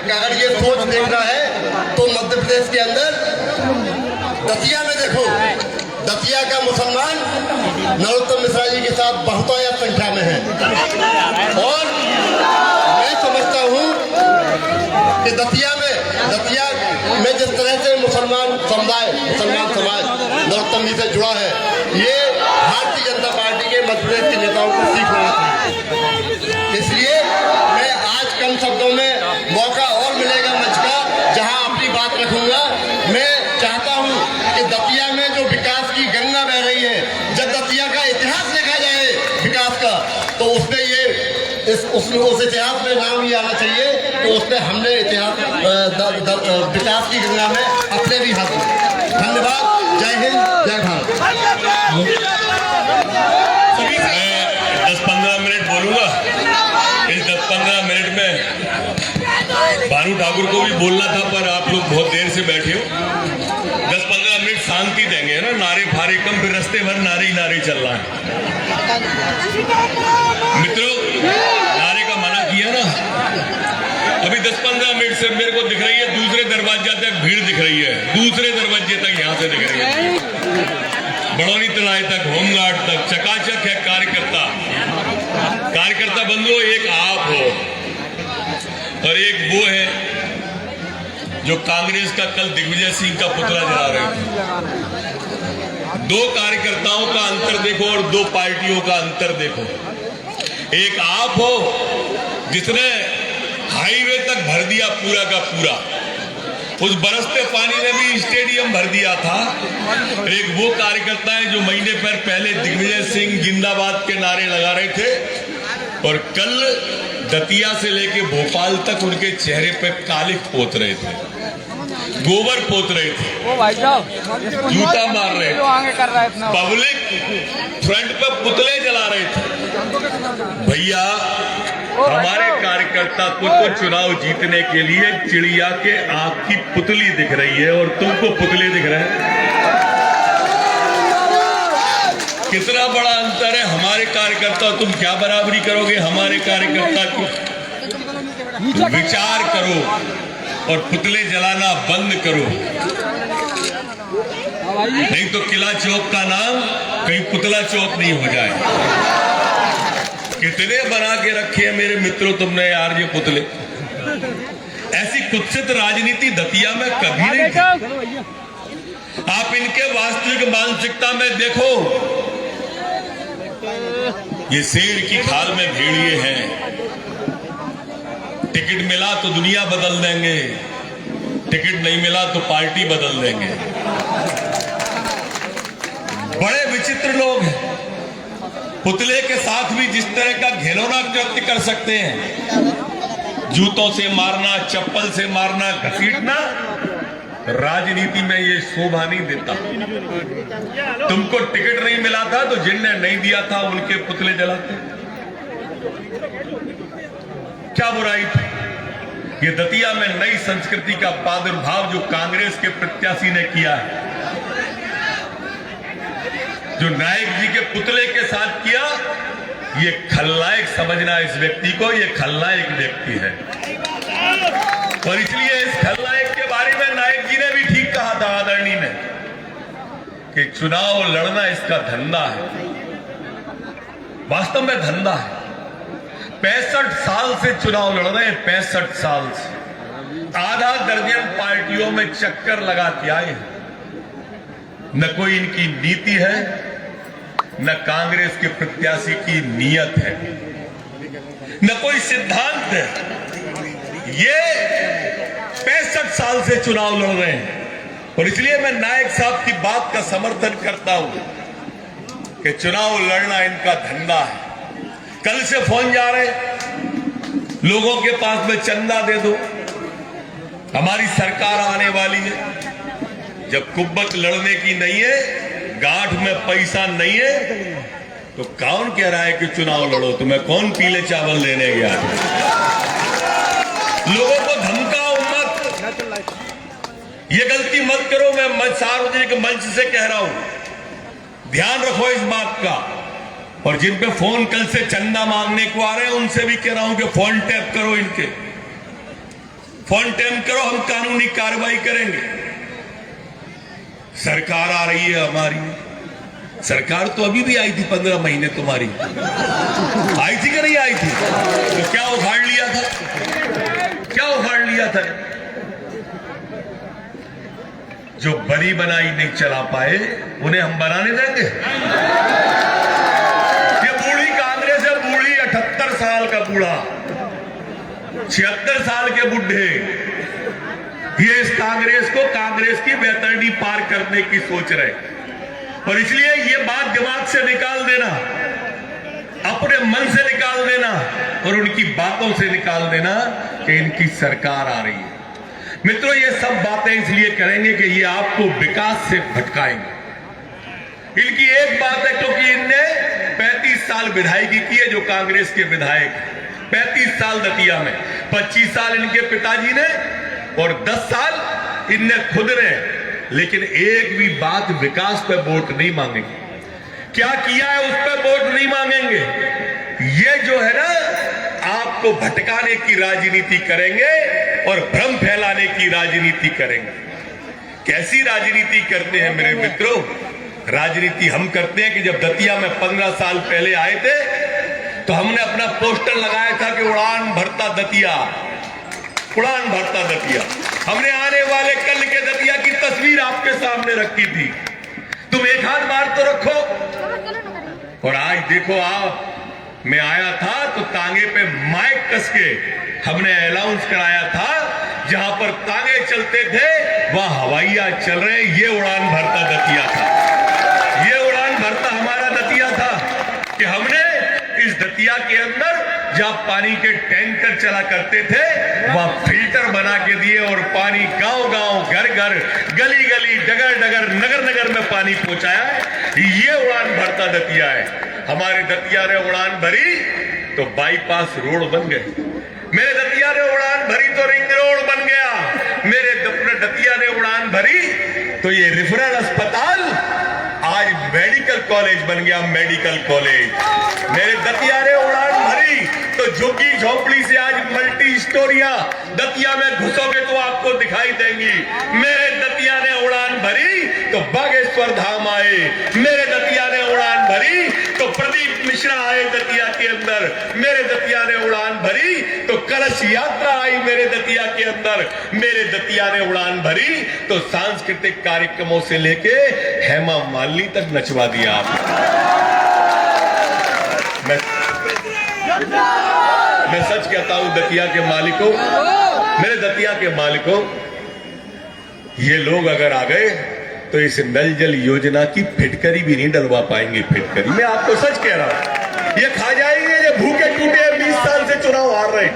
कि अगर ये सोच देखना है तो मध्य प्रदेश के अंदर दतिया में देखो, दतिया का मुसलमान नरोत्तम मिश्रा जी के साथ बहुतायत संख्या में है। और मैं समझता हूँ कि दतिया में जिस तरह से मुसलमान समाज नरोत्तम जी से जुड़ा है, ये भारतीय जनता पार्टी के मध्य प्रदेश के नेताओं को सीख लेना चाहिए। इसलिए मैं आज कम शब्दों में मौका और मिलेगा मंच का जहां अपनी बात रखूंगा। मैं चाहता हूं कि दतिया में जो विकास की गंगा बह रही है, जब दतिया का इतिहास देखा जाए विकास का, तो उसमें उस इतिहास में नाम ये आना चाहिए तो उसमें हमने विकास की गंगा में अपने भी हाथ में। धन्यवाद। जय हिंद, जय भारत। 10-15 मिनट बोलूंगा। इस 10-15 मिनट में भानु ठाकुर को भी बोलना था, पर आप लोग बहुत देर से बैठे हो। 10-15 मिनट शांति देंगे, है ना। नारे फारे कम, फिर रस्ते भर नारे ही नारे चल रहा है। मित्रों, नारे का मना किया ना। अभी 10-15 मिनट से मेरे को दिख रही है दूसरे दरवाजे तक भीड़ दिख रही है, दूसरे दरवाजे तक यहाँ से दिख रही है, बड़ौनी तलाई तक, होमगार्ड तक चकाचक है। कार्यकर्ता बंधुओं, एक आप हो और एक वो है जो कांग्रेस का कल दिग्विजय सिंह का पुतला जला रहे थे। दो कार्यकर्ताओं का अंतर देखो और दो पार्टियों का अंतर देखो। एक आप हो जिसने हाईवे तक भर दिया पूरा का पूरा, उस बरसते पानी ने भी स्टेडियम भर दिया था। एक वो कार्यकर्ता है जो महीने पर पहले दिग्विजय सिंह जिंदाबाद के नारे लगा रहे थे और कल दतिया से लेके भोपाल तक उनके चेहरे पे कालिख पोत रहे थे, गोबर पोत रहे थे, जूता मार रहे थे, पब्लिक फ्रंट पे पुतले जला रहे थे। भैया, हमारे कार्यकर्ता को तो चुनाव जीतने के लिए चिड़िया के आंख की पुतली दिख रही है और तुमको पुतले दिख रहे हैं। कितना बड़ा अंतर है। हमारे कार्यकर्ता, तुम क्या बराबरी करोगे हमारे कार्यकर्ता की? विचार करो और पुतले जलाना बंद करो, नहीं तो किला चौक का नाम कहीं पुतला चौक नहीं हो जाए। कितने बना के रखे हैं मेरे मित्रों तुमने यार ये पुतले। ऐसी कुत्सित राजनीति दतिया में कभी नहीं थी। आप इनके वास्तविक मानसिकता में देखो, ये शेर की खाल में भेड़िए हैं। टिकट मिला तो दुनिया बदल देंगे, टिकट नहीं मिला तो पार्टी बदल देंगे। बड़े विचित्र लोग हैं। पुतले के साथ भी जिस तरह का घिनौना कृत्य कर सकते हैं, जूतों से मारना, चप्पल से मारना, घसीटना, राजनीति में ये शोभा नहीं देता। तुमको टिकट नहीं मिला था तो जिनने नहीं दिया था उनके पुतले जलाते, क्या बुराई थी? ये दतिया में नई संस्कृति का प्रादुर्भाव जो कांग्रेस के प्रत्याशी ने किया है, जो नायक जी के पुतले के साथ किया, ये खलनायक समझना इस व्यक्ति को, ये खलनायक व्यक्ति है। और इसलिए इस खलनायक के बारे में नायक जी ने भी ठीक कहा था, आदरणीय ने, कि चुनाव लड़ना इसका धंधा है। वास्तव में धंधा है। 65 साल से चुनाव लड़ रहे हैं, 65 साल से आधा दर्जन पार्टियों में चक्कर लगा के आए हैं। न कोई इनकी नीति है, न कांग्रेस के प्रत्याशी की नीयत है, न कोई सिद्धांत है। ये 65 साल से चुनाव लड़ रहे हैं और इसलिए मैं नायक साहब की बात का समर्थन करता हूं कि चुनाव लड़ना इनका धंधा है। कल से फोन जा रहे लोगों के पास में, चंदा दे दो, हमारी सरकार आने वाली है। जब कुब्बत लड़ने की नहीं है, गांठ में पैसा नहीं है, तो कौन कह रहा है कि चुनाव लड़ो? तुम्हें कौन पीले चावल लेने गया? लोगों को धमकाओ मत, ये गलती मत करो। मैं सार्वजनिक मंच से कह रहा हूं, ध्यान रखो इस बात का। और जिन पे फोन कल से चंदा मांगने को आ रहे हैं, उनसे भी कह रहा हूं कि फोन टैप करो इनके। फोन टैप करो, हम कानूनी कार्रवाई करेंगे। सरकार आ रही है हमारी, सरकार तो अभी भी आई थी 15 महीने तुम्हारी, आई थी कि नहीं आई थी? तो क्या उखाड़ लिया था, क्या उखाड़ लिया था? जो बनी बनाई नहीं चला पाए उन्हें हम बनाने देंगे? ये बूढ़ी कांग्रेस है, बूढ़ी 78 साल का बूढ़ा, 76 साल के बुढ़े, ये इस कांग्रेस को, कांग्रेस की बैतरणी पार करने की सोच रहे। और इसलिए ये बात दिमाग से निकाल देना, अपने मन से निकाल देना और उनकी बातों से निकाल देना कि इनकी सरकार आ रही है। मित्रों, ये सब बातें इसलिए करेंगे कि ये आपको विकास से भटकाएंगे। इनकी एक बात है, क्योंकि इनने 35 साल विधायकी की है, जो कांग्रेस के विधायक 35 साल दतिया में, 25 साल इनके पिताजी ने और 10 साल इनने खुद ने, लेकिन एक भी बात विकास पे वोट नहीं मांगेंगे। क्या किया है उस पर वोट नहीं मांगेंगे। ये जो है ना, आपको भटकाने की राजनीति करेंगे और भ्रम फैलाने की राजनीति करेंगे। कैसी राजनीति करते हैं मेरे मित्रों? राजनीति हम करते हैं कि जब दतिया में 15 साल पहले आए थे तो हमने अपना पोस्टर लगाया था कि उड़ान भरता दतिया, उड़ान भरता दतिया। हमने आने वाले कल के दतिया की तस्वीर आपके सामने रखी थी। तुम एक हाथ बार तो रखो। और आज देखो, आप मैं आया था तो तांगे पे माइक कस के हमने अनाउंस कराया था, जहां पर तांगे चलते थे वहां हवाइया चल रहे। ये उड़ान भरता दतिया था, ये उड़ान भरता हमारा दतिया था कि हमने इस दतिया के अंदर जहां पानी के टैंकर चला करते थे वहां फिल्टर बना के दिए और पानी गांव गांव, घर घर, गली गली, डगर डगर, नगर नगर में पानी पहुंचाया है। ये उड़ान भरता दतिया है। हमारे दतिया ने उड़ान भरी तो बाईपास रोड बन गए। मेरे दतिया ने उड़ान भरी तो रिंग रोड बन गया। मेरे दतिया ने उड़ान भरी तो ये रेफरल अस्पताल आज मेडिकल कॉलेज बन गया, मेडिकल कॉलेज। मेरे दतिया ने उड़ान भरी तो झुग्गी झोपड़ी से आज मल्टी स्टोरियां दतिया में घुसोगे तो आपको दिखाई देंगी। मेरे दतिया ने उड़ान भरी तो बागेश्वर धाम आए। मेरे दतिया ने उड़ान भरी तो प्रदीप मिश्रा आए दतिया के अंदर। मेरे दतिया ने उड़ान भरी तो कलश यात्रा आई मेरे दतिया के अंदर। मेरे दतिया ने उड़ान भरी तो सांस्कृतिक कार्यक्रमों से लेके हेमा मालिनी तक नचवा दिया आपने। मैं सच कहता हूं दतिया के मालिकों, मेरे दतिया के मालिकों, ये लोग अगर आ गए तो इस नल जल योजना की फिटकरी भी नहीं डलवा पाएंगे। फिटकरी, मैं आपको सच कह रहा हूं, ये खा जाएंगे। ये भूखे टूटे 20 साल से चुनाव हार रहे,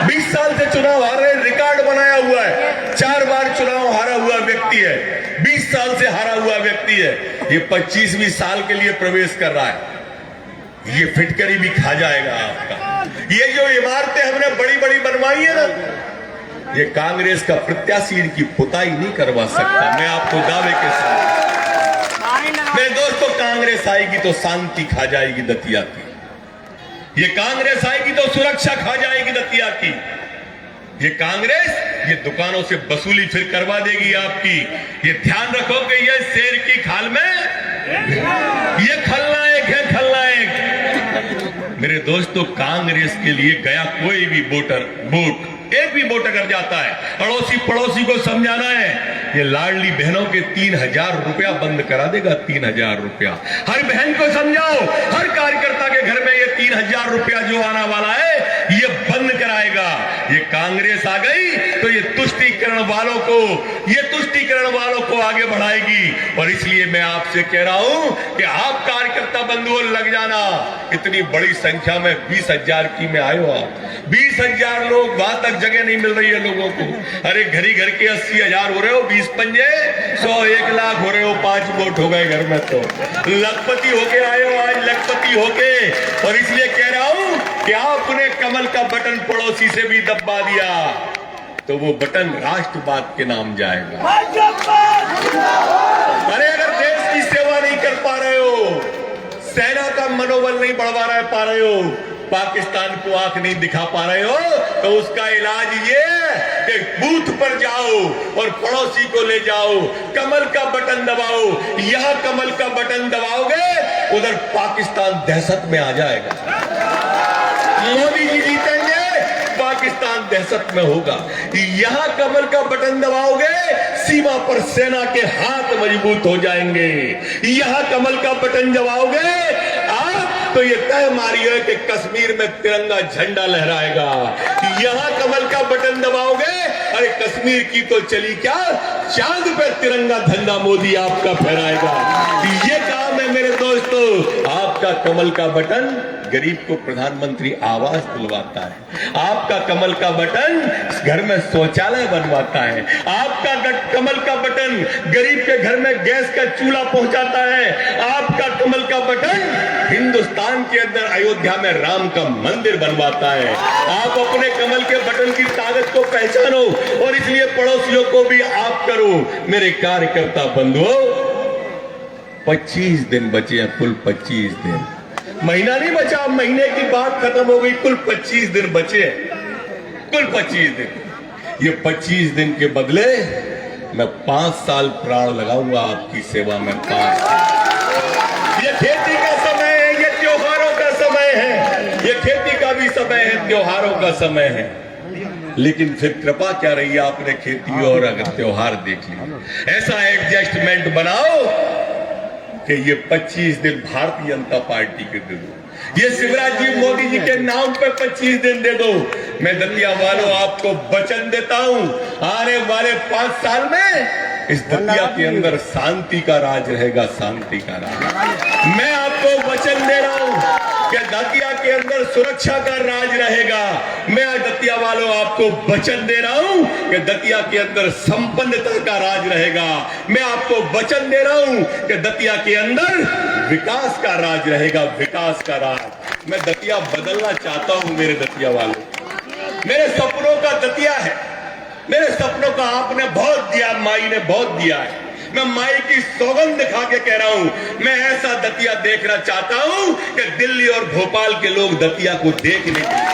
20 साल से चुनाव हार रहे, रिकॉर्ड बनाया हुआ है। 4 बार चुनाव हारा हुआ व्यक्ति है, 20 साल से हारा हुआ व्यक्ति है। ये 25वीं साल के लिए प्रवेश कर रहा है। ये फिटकरी भी खा जाएगा आपका। ये जो इमारतें हमने बड़ी बड़ी बनवाई है ना, ये कांग्रेस का प्रत्याशी इनकी पुताई नहीं करवा सकता। मैं आपको दावे के साथ, मेरे दोस्तों, कांग्रेस आएगी तो शांति खा जाएगी दतिया की। ये कांग्रेस आएगी तो सुरक्षा खा जाएगी दतिया की। ये कांग्रेस ये दुकानों से वसूली फिर करवा देगी आपकी। ये ध्यान रखो कि ये शेर की खाल में ये खलनायक है, खलनायक। मेरे दोस्तों, कांग्रेस के लिए गया कोई भी वोट एक भी वोट अगर जाता है, अड़ोसी पड़ोसी को समझाना है, ये लाडली बहनों के 3000 रुपया बंद करा देगा। 3000 रुपया हर बहन को समझाओ, हर कार्यकर्ता के घर में ये 3000 रुपया जो आने वाला है ये बंद कराएगा। ये कांग्रेस आ गई तो ये तुष्टीकरण वालों को आगे बढ़ाएगी। और इसलिए मैं आपसे कह रहा हूं कि आप कार्यकर्ता बंधुओं लग जाना। इतनी बड़ी संख्या में 20,000 की में आए हो आप, 20,000 लोग, वहां तक जगह नहीं मिल रही है लोगों को। अरे घरी घर के 80,000 हो रहे हो, 20 पंजे 100, 1 लाख हो रहे हो, 5 वोट हो गए घर में। तो लखपति होके आए हो आज, लखपति होके। और इसलिए कह रहा हूं कि आपने कमल का बटन पड़ोसी से भी दबा दिया तो वो बटन राष्ट्रवाद के नाम जाएगा। अरे अगर देश की सेवा नहीं कर पा रहे हो, सेना का मनोबल नहीं बढ़वा पा रहे हो, पाकिस्तान को आंख नहीं दिखा पा रहे हो, तो उसका इलाज ये कि बूथ पर जाओ और पड़ोसी को ले जाओ, कमल का बटन दबाओ। यहां कमल का बटन दबाओगे, उधर पाकिस्तान दहशत में आ जाएगा। मोदी जी जीतेंगे, पाकिस्तान दहशत में होगा। यहां कमल का बटन दबाओगे, सीमा पर सेना के हाथ मजबूत हो जाएंगे। यहां कमल का बटन दबाओगे आप, तो ये तय मारिए कि कश्मीर में तिरंगा झंडा लहराएगा। यहां कमल का बटन दबाओगे, अरे कश्मीर की तो चली क्या, चांद पे तिरंगा झंडा मोदी आपका फहराएगा। ये काम है मेरे दोस्तों। आपका कमल का बटन गरीब को प्रधानमंत्री आवास दिलवाता है। आपका कमल का बटन घर में शौचालय बनवाता है। आपका कमल का बटन गरीब के घर में गैस का चूल्हा पहुंचाता है। आपका कमल का बटन हिंदुस्तान के अंदर अयोध्या में राम का मंदिर बनवाता है। आप अपने कमल के बटन की ताकत को पहचानो और इसलिए पड़ोसियों को भी आप करो। मेरे कार्यकर्ता बंधुओं, 25 दिन बचे हैं, कुल 25 दिन, महीना नहीं बचा, महीने की बात खत्म हो गई, कुल 25 दिन बचे, कुल 25 दिन। ये 25 दिन के बदले मैं 5 साल प्राण लगाऊंगा आपकी सेवा में। 5 साल। ये खेती का समय है, ये त्योहारों का समय है, ये खेती का भी समय है, त्योहारों का समय है। लेकिन फिर कृपा क्या रही है, आपने खेती और अगर त्योहार देख लिया, ऐसा एडजस्टमेंट बनाओ कि ये 25 दिन भारतीय जनता पार्टी के दे दो, ये शिवराज जी मोदी जी के नाम पे 25 दिन दे दो। मैं दतिया वालों आपको वचन देता हूं, आने वाले 5 साल में इस दतिया के अंदर शांति का राज रहेगा, शांति का राज। मैं आपको वचन दे रहा हूं कि दतिया के अंदर सुरक्षा का राज रहेगा। मैं दतिया वालों आपको वचन दे रहा हूं कि दतिया के अंदर संपन्नता का राज रहेगा। मैं आपको वचन दे रहा हूं कि दतिया के अंदर विकास का राज रहेगा, विकास का राज। मैं दतिया बदलना चाहता हूं मेरे दतिया वालों। मेरे सपनों का दतिया है, मेरे सपनों का आपने बहुत दिया, माई ने बहुत दिया है। मैं माई की सौगंध खा के कह रहा हूं, मैं ऐसा दतिया देखना चाहता हूं कि दिल्ली और भोपाल के लोग दतिया को देखने के लिए।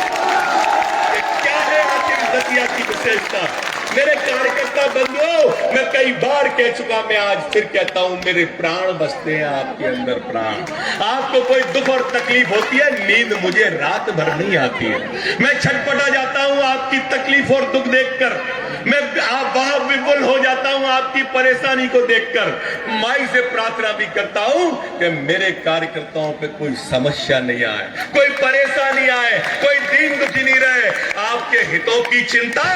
क्या है आखिर दतिया की विशेषता? मेरे कार्यकर्ता बंधुओं, मैं कई बार कह चुका, मैं आज फिर कहता हूं, मेरे प्राण बसते हैं आपके अंदर, प्राण। आपको कोई दुख और तकलीफ होती है, नींद मुझे रात भर नहीं आती है। मैं छटपटा जाता हूं आपकी तकलीफ और दुख देखकर। मैं वहां विपुल हो जाता हूं आपकी परेशानी को देखकर। माई से प्रार्थना भी करता हूं कि मेरे कार्यकर्ताओं पे कोई समस्या नहीं आए, कोई परेशानी आए, कोई दीन दुखी नहीं रहे। आपके हितों की चिंता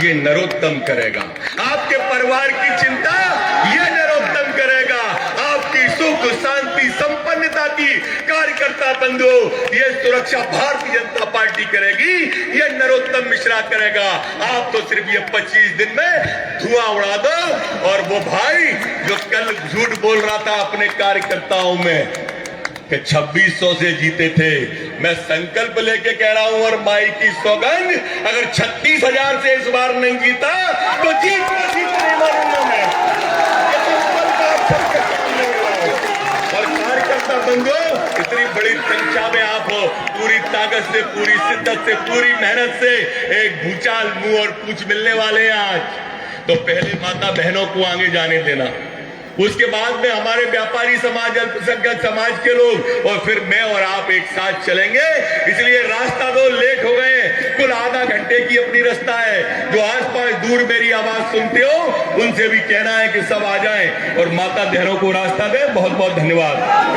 ये नरोत्तम करेगा, आपके परिवार की चिंता ये नरोत्तम करेगा, आपकी सुख शांति संपन्नता की कार्यकर्ता बंधुओं ये सुरक्षा भारतीय जनता पार्टी करेगी, ये नरोत्तम मिश्रा करेगा। आप तो सिर्फ ये 25 दिन में धुआं उड़ा दो। और वो भाई जो कल झूठ बोल रहा था अपने कार्यकर्ताओं में कि 2600 से जीते थे, मैं संकल्प लेके कह रहा हूं और माई की सौगंध, अगर 36,000 से इस बार नहीं जीता तो जीत नहीं मारूंगा मैं। और कार्यकर्ता बंधुओं, इतनी बड़ी संख्या में आप हो, पूरी ताकत से, पूरी शिद्दत से, पूरी मेहनत से एक भूचाल मुंह और पूछ मिलने वाले हैं आज। तो पहले माता बहनों को आगे जाने देना, उसके बाद में हमारे व्यापारी समाज, अल्पसंख्यक समाज के लोग, और फिर मैं और आप एक साथ चलेंगे। इसलिए रास्ता दो, लेट हो गए, कुल आधा घंटे की अपनी रास्ता है। जो आसपास दूर मेरी आवाज सुनते हो उनसे भी कहना है कि सब आ जाएं और माता बहनों को रास्ता दें। बहुत बहुत धन्यवाद।